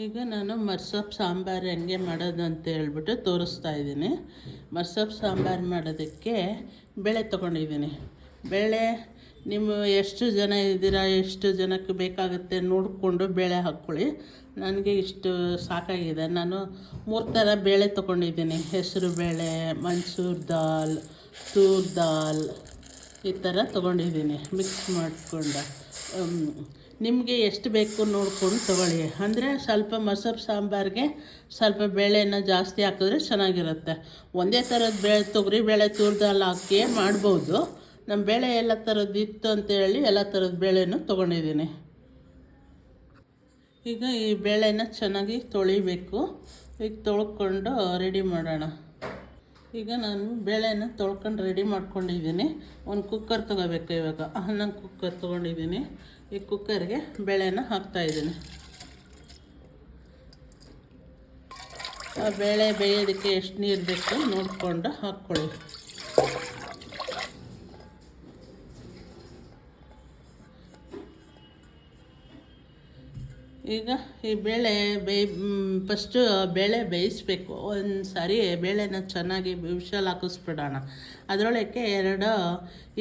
ಈಗ ನಾನು ಮರ್ಸೊಪ್ಪು ಸಾಂಬಾರು ಹೆಂಗೆ ಮಾಡೋದು ಅಂತ ಹೇಳ್ಬಿಟ್ಟು ತೋರಿಸ್ತಾ ಇದ್ದೀನಿ. ಮರ್ಸೊಪ್ಪು ಸಾಂಬಾರು ಮಾಡೋದಕ್ಕೆ ಬೇಳೆ ತೊಗೊಂಡಿದ್ದೀನಿ. ಬೇಳೆ ನೀವು ಎಷ್ಟು ಜನ ಇದ್ದೀರಾ, ಎಷ್ಟು ಜನಕ್ಕೆ ಬೇಕಾಗುತ್ತೆ ನೋಡಿಕೊಂಡು ಬೇಳೆ ಹಾಕ್ಕೊಳ್ಳಿ. ನನಗೆ ಇಷ್ಟು ಸಾಕಾಗಿದೆ. ನಾನು 3 ಥರ ಬೇಳೆ ತೊಗೊಂಡಿದ್ದೀನಿ. ಹೆಸರು ಬೇಳೆ, ಮನ್ಸೂರ್ ದಾಲ್, ತೂರ್ ದಾಲ್, ಈ ಥರ ತೊಗೊಂಡಿದ್ದೀನಿ ಮಿಕ್ಸ್ ಮಾಡಿಕೊಂಡು. ನಿಮಗೆ ಎಷ್ಟು ಬೇಕು ನೋಡ್ಕೊಂಡು ತೊಗೊಳ್ಳಿ. ಅಂದರೆ ಸ್ವಲ್ಪ ಮಸೊಪ್ಪು ಸಾಂಬಾರಿಗೆ ಸ್ವಲ್ಪ ಬೇಳೆನ ಜಾಸ್ತಿ ಹಾಕಿದ್ರೆ ಚೆನ್ನಾಗಿರುತ್ತೆ. ಒಂದೇ ಥರದ ಬೇಳೆ, ತೊಗರಿ ಬೇಳೆ, ತೂರ್ ದಾಲ್ ಹಾಕಿ ಮಾಡ್ಬೋದು. ನಮ್ಮ ಬೇಳೆ ಎಲ್ಲ ಥರದ್ದು ಇತ್ತು ಅಂತೇಳಿ ಎಲ್ಲ ಥರದ ಬೇಳೆನೂ ತೊಗೊಂಡಿದ್ದೀನಿ. ಈಗ ಈ ಬೇಳೆನ ಚೆನ್ನಾಗಿ ತೊಳಿಬೇಕು. ಈಗ ತೊಳ್ಕೊಂಡು ರೆಡಿ ಮಾಡೋಣ. ಈಗ ನಾನು ಬೇಳೆನ ತೊಳ್ಕೊಂಡು ರೆಡಿ ಮಾಡ್ಕೊಂಡಿದ್ದೀನಿ. ಒಂದು ಕುಕ್ಕರ್ ತೊಗೋಬೇಕು. ಇವಾಗ ನಾನು ಕುಕ್ಕರ್ ತೊಗೊಂಡಿದ್ದೀನಿ. ಈ ಕುಕ್ಕರ್ಗೆ ಬೇಳೆನ ಹಾಕ್ತಾಯಿದ್ದೀನಿ. ಆ ಬೇಳೆ ಬೇಯೋದಕ್ಕೆ ಎಷ್ಟು ನೀರು ಬೇಕು ನೋಡಿಕೊಂಡು ಹಾಕ್ಕೊಳ್ಳಿ. ಈಗ ಈ ಬೇಳೆ ಫಸ್ಟು ಬೇಳೆ ಬೇಯಿಸ್ಬೇಕು. ಒಂದು ಸಾರಿ ಬೇಳೆನ ಚೆನ್ನಾಗಿ ವಿಷಲ್ ಹಾಕಿಸ್ಬಿಡೋಣ. ಅದರೊಳಗೆ 2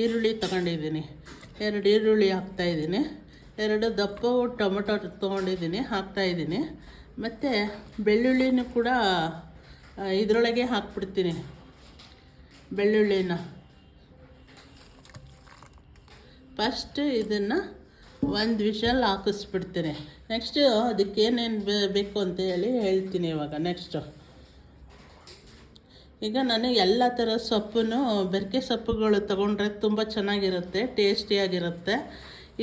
ಈರುಳ್ಳಿ ತೊಗೊಂಡಿದ್ದೀನಿ. 2 ಈರುಳ್ಳಿ ಹಾಕ್ತಾಯಿದ್ದೀನಿ. 2 ದಪ್ಪ ಟೊಮೊಟೊ ತೊಗೊಂಡಿದ್ದೀನಿ, ಹಾಕ್ತಾಯಿದ್ದೀನಿ. ಮತ್ತು ಬೆಳ್ಳುಳ್ಳಿನೂ ಕೂಡ ಇದರೊಳಗೆ ಹಾಕ್ಬಿಡ್ತೀನಿ. ಬೆಳ್ಳುಳ್ಳಿನ ಫಸ್ಟ್ ಇದನ್ನು ಒಂದು ವಿಷಲ್ ಹಾಕಿಸ್ಬಿಡ್ತೀನಿ. ನೆಕ್ಸ್ಟು ಅದಕ್ಕೆ ಏನೇನು ಬೇಕು ಅಂತ ಹೇಳ್ತೀನಿ ಇವಾಗ. ನೆಕ್ಸ್ಟು ಈಗ ನಾನು ಎಲ್ಲ ಥರ ಸೊಪ್ಪನ್ನು, ಬೆರಕೆ ಸೊಪ್ಪುಗಳು ತೊಗೊಂಡ್ರೆ ತುಂಬ ಚೆನ್ನಾಗಿರುತ್ತೆ, ಟೇಸ್ಟಿಯಾಗಿರುತ್ತೆ.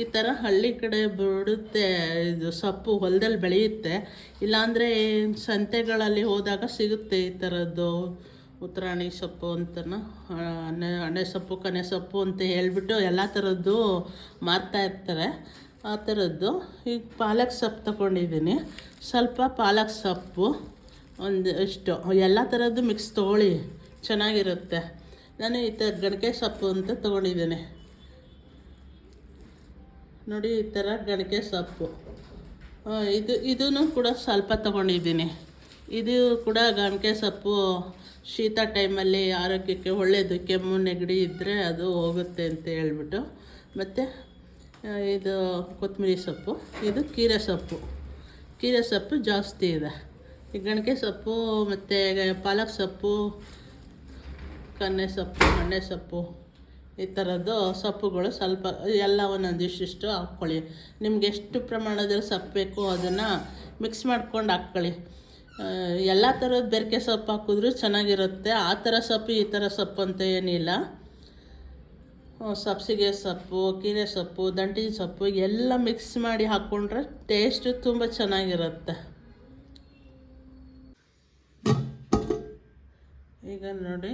ಈ ಥರ ಹಳ್ಳಿ ಕಡೆ ಬಿಡುತ್ತೆ ಇದು ಸೊಪ್ಪು, ಹೊಲದಲ್ಲಿ ಬೆಳೆಯುತ್ತೆ. ಇಲ್ಲಾಂದರೆ ಸಂತೆಗಳಲ್ಲಿ ಹೋದಾಗ ಸಿಗುತ್ತೆ ಈ ಥರದ್ದು. ಉತ್ತರಾಣಿ ಸೊಪ್ಪು ಅಂತನೂ, ಅಣೆ ಸೊಪ್ಪು, ಕನೆ ಸೊಪ್ಪು ಅಂತ ಹೇಳ್ಬಿಟ್ಟು ಎಲ್ಲ ಥರದ್ದು ಮಾರ್ತಾಯಿರ್ತಾರೆ. ಆ ಥರದ್ದು. ಈಗ ಪಾಲಕ್ ಸೊಪ್ಪು ತೊಗೊಂಡಿದ್ದೀನಿ. ಸ್ವಲ್ಪ ಪಾಲಕ್ ಸೊಪ್ಪು ಒಂದು ಇಷ್ಟು, ಎಲ್ಲ ಥರದ್ದು ಮಿಕ್ಸ್ ತೊಗೊಳ್ಳಿ, ಚೆನ್ನಾಗಿರುತ್ತೆ. ನಾನು ಈ ಥರ ಗಣಕೆ ಸೊಪ್ಪು ಅಂತ ತೊಗೊಂಡಿದ್ದೀನಿ ನೋಡಿ. ಈ ಥರ ಗಣಕೆ ಸೊಪ್ಪು ಇದೂ ಕೂಡ ಸ್ವಲ್ಪ ತೊಗೊಂಡಿದ್ದೀನಿ. ಇದು ಕೂಡ ಗಣಕೆ ಸೊಪ್ಪು ಶೀತ ಟೈಮಲ್ಲಿ ಆರೋಗ್ಯಕ್ಕೆ ಒಳ್ಳೆಯದು. ಕೆಮ್ಮು ನೆಗಡಿ ಇದ್ದರೆ ಅದು ಹೋಗುತ್ತೆ ಅಂತ ಹೇಳ್ಬಿಟ್ಟು. ಮತ್ತು ಇದು ಕೊತ್ತಂಬರಿ ಸೊಪ್ಪು, ಇದು ಕೀರೆ ಸೊಪ್ಪು ಜಾಸ್ತಿ ಇದೆ. ಈ ಗಣಕೆ ಸೊಪ್ಪು ಮತ್ತು ಪಾಲಕ್ ಸೊಪ್ಪು, ಕನ್ನೆ ಸೊಪ್ಪು, ಮಣ್ಣೆ ಸೊಪ್ಪು, ಈ ಥರದ್ದು ಸೊಪ್ಪುಗಳು ಸ್ವಲ್ಪ ಎಲ್ಲ ಒಂದೊಂದಿಷ್ಟು ಹಾಕ್ಕೊಳ್ಳಿ. ನಿಮ್ಗೆ ಎಷ್ಟು ಪ್ರಮಾಣದಲ್ಲಿ ಸೊಪ್ಪು ಬೇಕು ಅದನ್ನು ಮಿಕ್ಸ್ ಮಾಡ್ಕೊಂಡು ಹಾಕ್ಕೊಳ್ಳಿ. ಎಲ್ಲ ಥರದ ಬೆರಕೆ ಸೊಪ್ಪು ಹಾಕಿದ್ರೂ ಚೆನ್ನಾಗಿರುತ್ತೆ. ಆ ಥರ ಸೊಪ್ಪು ಈ ಥರ ಸೊಪ್ಪು ಅಂತ ಏನಿಲ್ಲ. ಸಬ್ಸಿಗೆ ಸೊಪ್ಪು, ಕೀರೆ ಸೊಪ್ಪು, ದಂಟಿನ ಸೊಪ್ಪು ಎಲ್ಲ ಮಿಕ್ಸ್ ಮಾಡಿ ಹಾಕ್ಕೊಂಡ್ರೆ ಟೇಸ್ಟು ತುಂಬ ಚೆನ್ನಾಗಿರುತ್ತೆ. ಈಗ ನೋಡಿ,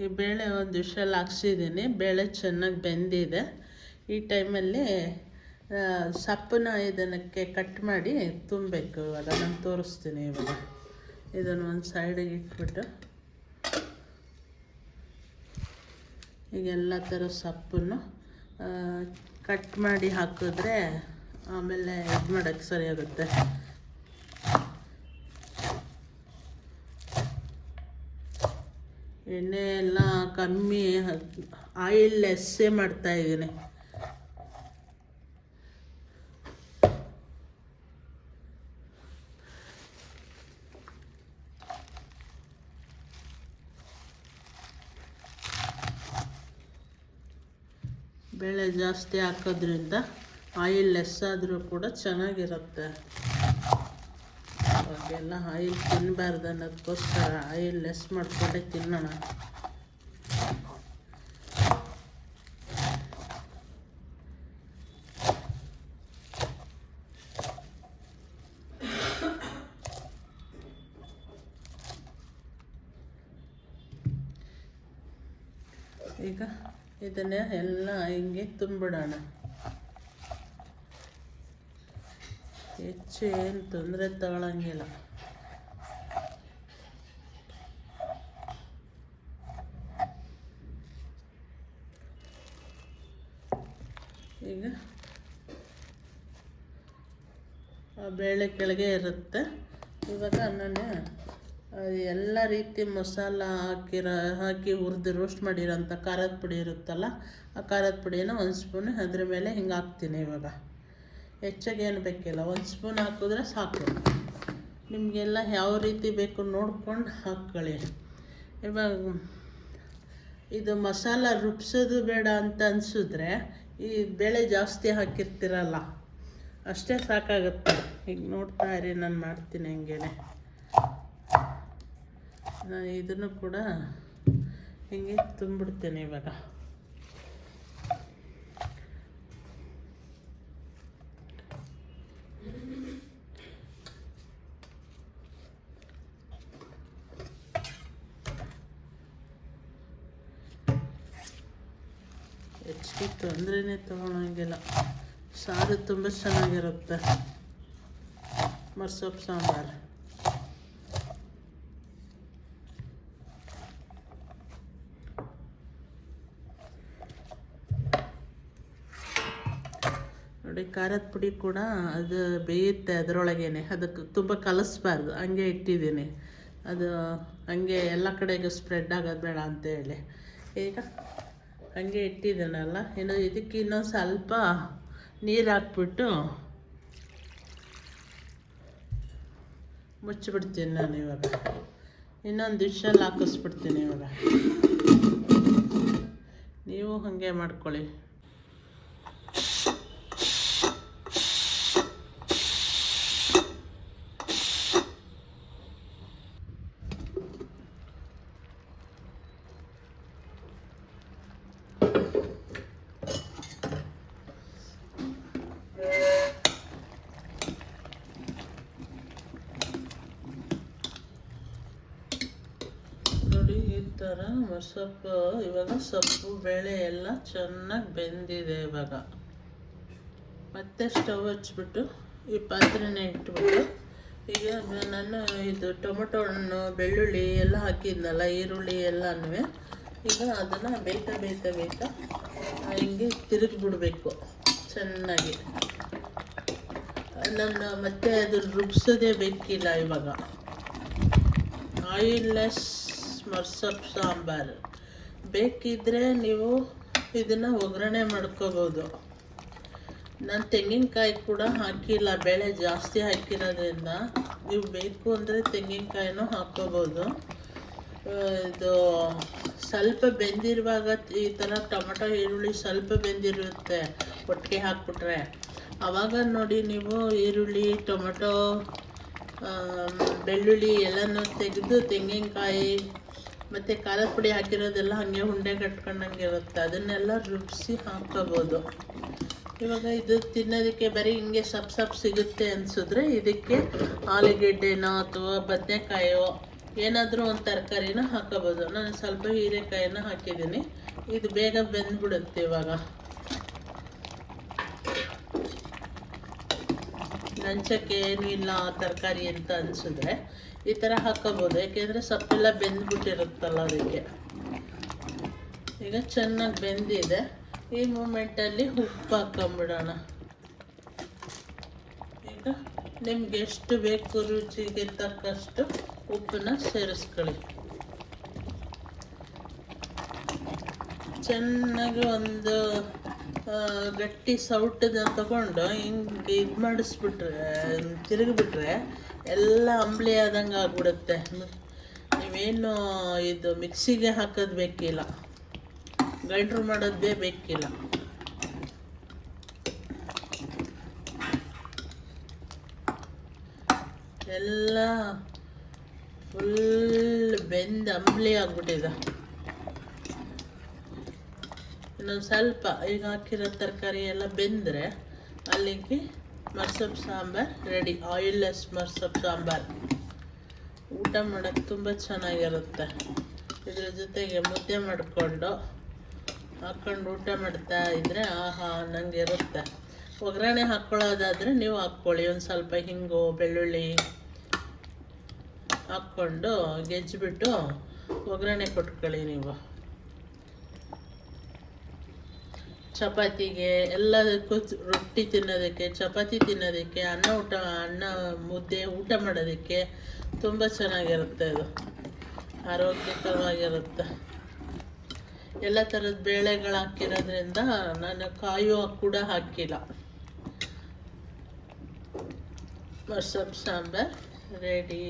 ಈ ಬೇಳೆ ಒಂದು ವಿಷಲ್ ಹಾಕ್ಸಿದ್ದೀನಿ. ಬೇಳೆ ಚೆನ್ನಾಗಿ ಬೆಂದಿದೆ. ಈ ಟೈಮಲ್ಲಿ ಸೊಪ್ಪನ್ನ ಇದಕ್ಕೆ ಕಟ್ ಮಾಡಿ ತುಂಬಬೇಕು. ಇವಾಗ ನಾನು ತೋರಿಸ್ತೀನಿ. ಇವಾಗ ಇದನ್ನು ಒಂದು ಸೈಡಿಗೆ ಇಟ್ಬಿಟ್ಟು ಈಗ ಎಲ್ಲ ಥರ ಸೊಪ್ಪನ್ನು ಕಟ್ ಮಾಡಿ ಹಾಕಿದ್ರೆ ಆಮೇಲೆ ಇದು ಮಾಡೋಕ್ಕೆ ಸರಿಯಾಗುತ್ತೆ. ಎಣ್ಣೆ ಎಲ್ಲ ಕಮ್ಮಿ, ಆಯಿಲ್ ಲೆಸ್ಸೇ ಮಾಡ್ತಾಯಿದ್ದೀನಿ. ಬೇಳೆ ಜಾಸ್ತಿ ಹಾಕೋದ್ರಿಂದ ಆಯಿಲ್ ಲೆಸ್ ಆದರೂ ಕೂಡ ಚೆನ್ನಾಗಿರುತ್ತೆ. ಅವಾಗೆಲ್ಲ ಆಯಿಲ್ ತಿನ್ನಬಾರ್ದು ಅನ್ನೋದಕ್ಕೋಸ್ಕರ ಆಯಿಲ್ ಲೆಸ್ ಮಾಡಿಕೊಂಡೇ ತಿನ್ನೋಣ. ಈಗ ಇದನ್ನೇ ಎಲ್ಲ ಹಿಂಗೆ ತುಂಬಿಡೋಣ. ಹೆಚ್ಚು ಏನು ತೊಂದರೆ ತಗೊಳ್ಳಂಗಿಲ್ಲ. ಈಗ ಬೇಳೆ ಕೆಳಗೆ ಇರುತ್ತೆ. ಇವಾಗ ನಾನು ಎಲ್ಲ ರೀತಿ ಮಸಾಲ ಹಾಕಿ ಹುರಿದು ರೋಸ್ಟ್ ಮಾಡಿರೋಂಥ ಖಾರದ ಪುಡಿ ಇರುತ್ತಲ್ಲ, ಆ ಖಾರದ ಪುಡಿನ ಒಂದು ಸ್ಪೂನ್ ಅದ್ರ ಮೇಲೆ ಹಿಂಗೆ ಹಾಕ್ತೀನಿ. ಇವಾಗ ಹೆಚ್ಚಾಗಿ ಏನು ಬೇಕಿಲ್ಲ, 1 ಸ್ಪೂನ್ ಹಾಕಿದ್ರೆ ಸಾಕು. ನಿಮಗೆಲ್ಲ ಯಾವ ರೀತಿ ಬೇಕು ನೋಡ್ಕೊಂಡು ಹಾಕ್ಕೊಳ್ಳಿ. ಇವಾಗ ಇದು ಮಸಾಲ ರುಬ್ಸೋದು ಬೇಡ ಅಂತ ಅನಿಸಿದ್ರೆ ಈ ಬೇಳೆ ಜಾಸ್ತಿ ಹಾಕಿರ್ತೀರಲ್ಲ ಅಷ್ಟೇ ಸಾಕಾಗುತ್ತೆ. ಈಗ ನೋಡ್ತಾ ಇರಿ, ನಾನು ಮಾಡ್ತೀನಿ ಹಂಗೇನೆ. ನಾನು ಇದನ್ನು ಕೂಡ ಹಿಂಗೆ ತುಂಬಿಡ್ತೇನೆ. ಇವಾಗ ಹೆಚ್ಚಿಗೆ ತೊಂದರೆನೇ ತೊಗೊಳಂಗಿಲ್ಲ. ಸಾರು ತುಂಬ ಚೆನ್ನಾಗಿರುತ್ತೆ. ಮರ್ಸೊಪ್ಪು ಸಾಂಬಾರು ನೋಡಿ. ಖಾರದ ಪುಡಿ ಕೂಡ ಅದು ಬೇಯುತ್ತೆ ಅದರೊಳಗೇನೆ, ಅದಕ್ಕೆ ತುಂಬ ಕಲಿಸ್ಬಾರ್ದು, ಹಂಗೆ ಇಟ್ಟಿದ್ದೀನಿ. ಅದು ಹಂಗೆ ಎಲ್ಲ ಕಡೆಗೂ ಸ್ಪ್ರೆಡ್ ಆಗೋದು ಬೇಡ ಅಂತೇಳಿ ಈಗ ಹಂಗೆ ಇಟ್ಟಿದ್ದೀನಲ್ಲ. ಇನ್ನು ಇದಕ್ಕೆ ಇನ್ನೊಂದು ಸ್ವಲ್ಪ ನೀರು ಹಾಕ್ಬಿಟ್ಟು ಮುಚ್ಚಿಬಿಡ್ತೀನಿ ನಾನು. ಇವಾಗ ಇನ್ನೊಂದು ಡಿಶಲ್ಲಿ ಹಾಕಿಸ್ಬಿಡ್ತೀನಿ. ಇವಾಗ ನೀವು ಹಾಗೆ ಮಾಡ್ಕೊಳ್ಳಿ. ಈ ಥರ ಮಸೊಪ್ಪು ಇವಾಗ ಸೊಪ್ಪು ಬೇಳೆ ಎಲ್ಲ ಚೆನ್ನಾಗಿ ಬೆಂದಿದೆ. ಇವಾಗ ಮತ್ತೆ ಸ್ಟವ್ ಹಚ್ಬಿಟ್ಟು ಈ ಪಾತ್ರೆನ ಇಟ್ಬಿಟ್ಟು ಈಗ ನಾನು ಇದು ಟೊಮೊಟೊ ಹಣ್ಣು, ಬೆಳ್ಳುಳ್ಳಿ ಎಲ್ಲ ಹಾಕಿದ್ನಲ್ಲ, ಈರುಳ್ಳಿ ಎಲ್ಲನೂ ಈಗ ಅದನ್ನು ಬೇಯ್ತಾ ಹಿಂಗೆ ತಿರುಗಿಬಿಡ್ಬೇಕು ಚೆನ್ನಾಗಿ. ನಾನು ಮತ್ತೆ ಅದು ರುಬ್ಸೋದೇ ಬೇಕಿಲ್ಲ. ಇವಾಗ ಆಯಿಲ್ಲೆಸ್ ಮರ್ಸೊಪ್ಪು ಸಾಂಬಾರು ಬೇಕಿದ್ದರೆ ನೀವು ಇದನ್ನು ಒಗ್ಗರಣೆ ಮಾಡ್ಕೋಬೋದು. ನಾನು ತೆಂಗಿನಕಾಯಿ ಕೂಡ ಹಾಕಿಲ್ಲ, ಬೇಳೆ ಜಾಸ್ತಿ ಹಾಕಿರೋದ್ರಿಂದ. ನೀವು ಬೇಕು ಅಂದರೆ ತೆಂಗಿನಕಾಯಿನೂ ಹಾಕ್ಕೋಬೋದು. ಇದು ಸ್ವಲ್ಪ ಬೆಂದಿರುವಾಗ ಈ ಥರ ಟೊಮೊಟೊ ಈರುಳ್ಳಿ ಸ್ವಲ್ಪ ಬೆಂದಿರುತ್ತೆ ಒಟ್ಟಿಗೆ ಹಾಕ್ಬಿಟ್ರೆ, ಆವಾಗ ನೋಡಿ ನೀವು ಈರುಳ್ಳಿ, ಟೊಮೊಟೊ, ಬೆಳ್ಳುಳ್ಳಿ ಎಲ್ಲನೂ ತೆಗೆದು ತೆಂಗಿನಕಾಯಿ ಮತ್ತು ಖಾರದ ಪುಡಿ ಹಾಕಿರೋದೆಲ್ಲ ಹಾಗೆ ಉಂಡೆ ಕಟ್ಕೊಂಡಂಗೆ ಇರುತ್ತೆ, ಅದನ್ನೆಲ್ಲ ರುಬ್ಬಿಸಿ ಹಾಕ್ಕೋಬೋದು. ಇವಾಗ ಇದು ತಿನ್ನೋದಕ್ಕೆ ಬರೀ ಹಿಂಗೆ ಸಪ್ ಸಿಗುತ್ತೆ ಅನಿಸಿದ್ರೆ ಇದಕ್ಕೆ ಆಲೂಗೆಡ್ಡೆನೋ ಅಥವಾ ಬದನೆಕಾಯೋ ಏನಾದರೂ ಒಂದು ತರಕಾರಿನ ಹಾಕೋಬೋದು. ನಾನು ಸ್ವಲ್ಪ ಹೀರೆಕಾಯಿನ ಹಾಕಿದ್ದೀನಿ, ಇದು ಬೇಗ ಬೆಂದ್ಬಿಡುತ್ತೆ. ಇವಾಗ ನಂಚಕ್ಕೆ ಏನೂ ಇಲ್ಲ ತರಕಾರಿ ಅಂತ ಅನಿಸಿದ್ರೆ ಈ ಥರ ಹಾಕೋಬೋದು, ಯಾಕೆಂದರೆ ಸೊಪ್ಪೆಲ್ಲ ಬೆಂದ್ಬಿಟ್ಟಿರುತ್ತಲ್ಲ ಅದಕ್ಕೆ. ಈಗ ಚೆನ್ನಾಗಿ ಬೆಂದಿದೆ. ಈ ಮೂಮೆಂಟಲ್ಲಿ ಉಪ್ಪು ಹಾಕೊಂಬಿಡೋಣ. ಈಗ ನಿಮ್ಗೆ ಎಷ್ಟು ಬೇಕು ರುಚಿಗೆ ತಕ್ಕಷ್ಟು ಉಪ್ಪನ್ನ ಸೇರಿಸ್ಕೊಳ್ಳಿ. ಚೆನ್ನಾಗಿ ಒಂದು ಗಟ್ಟಿ ಸೌಟನ್ನ ತಗೊಂಡು ಹಿಂಗೆ ಇದು ಮಾಡಿಸ್ಬಿಟ್ರೆ, ತಿರುಗಿಬಿಟ್ರೆ ಎಲ್ಲ ಅಂಬ್ಲಿ ಆದಂಗೆ ಆಗ್ಬಿಡುತ್ತೆ. ನೀವೇನು ಇದು ಮಿಕ್ಸಿಗೆ ಹಾಕೋದು ಬೇಕಿಲ್ಲ, ಗ್ರೈಂಡ್ರ್ ಮಾಡೋದೇ ಬೇಕಿಲ್ಲ. ಎಲ್ಲ ಫುಲ್ ಬೆಂದು ಅಂಬ್ಲಿ ಆಗ್ಬಿಟ್ಟಿದೆ. ಇನ್ನೊಂದು ಸ್ವಲ್ಪ ಈಗ ಹಾಕಿರೋ ತರಕಾರಿ ಎಲ್ಲ ಬೆಂದರೆ ಅಲ್ಲಿಗೆ ಮರ್ಸೊಪ್ಪು ಸಾಂಬಾರು ರೆಡಿ. ಆಯಿಲ್ಲೆಸ್ ಮರ್ಸೊಪ್ಪು ಸಾಂಬಾರು ಊಟ ಮಾಡೋಕ್ಕೆ ತುಂಬ ಚೆನ್ನಾಗಿರುತ್ತೆ. ಇದ್ರ ಜೊತೆಗೆ ಮುದ್ದೆ ಮಾಡಿಕೊಂಡು ಹಾಕ್ಕೊಂಡು ಊಟ ಮಾಡ್ತಾ ಇದ್ದರೆ ಆಹಾ ನಂಗೆ ಇರುತ್ತೆ. ಒಗ್ಗರಣೆ ಹಾಕ್ಕೊಳ್ಳೋದಾದರೆ ನೀವು ಹಾಕ್ಕೊಳ್ಳಿ, ಒಂದು ಸ್ವಲ್ಪ ಹಿಂಗು, ಬೆಳ್ಳುಳ್ಳಿ ಹಾಕ್ಕೊಂಡು ಗೆಜ್ಜಿಬಿಟ್ಟು ಒಗ್ಗರಣೆ ಕೊಟ್ಕೊಳ್ಳಿ. ನೀವು ಚಪಾತಿಗೆ ಎಲ್ಲದಕ್ಕೂ ರೊಟ್ಟಿ ತಿನ್ನೋದಕ್ಕೆ, ಚಪಾತಿ ತಿನ್ನೋದಕ್ಕೆ, ಅನ್ನ ಮುದ್ದೆ ಊಟ ಮಾಡೋದಕ್ಕೆ ತುಂಬ ಚೆನ್ನಾಗಿರುತ್ತೆ. ಅದು ಆರೋಗ್ಯಕರವಾಗಿರುತ್ತೆ. ಎಲ್ಲ ಥರದ ಬೇಳೆಗಳು ಹಾಕಿರೋದ್ರಿಂದ ನಾನು ಕಾಯಿ ಕೂಡ ಹಾಕಿಲ್ಲ. ಮಸೊಪ್ಪು ಸಾಂಬಾರು ರೆಡಿ.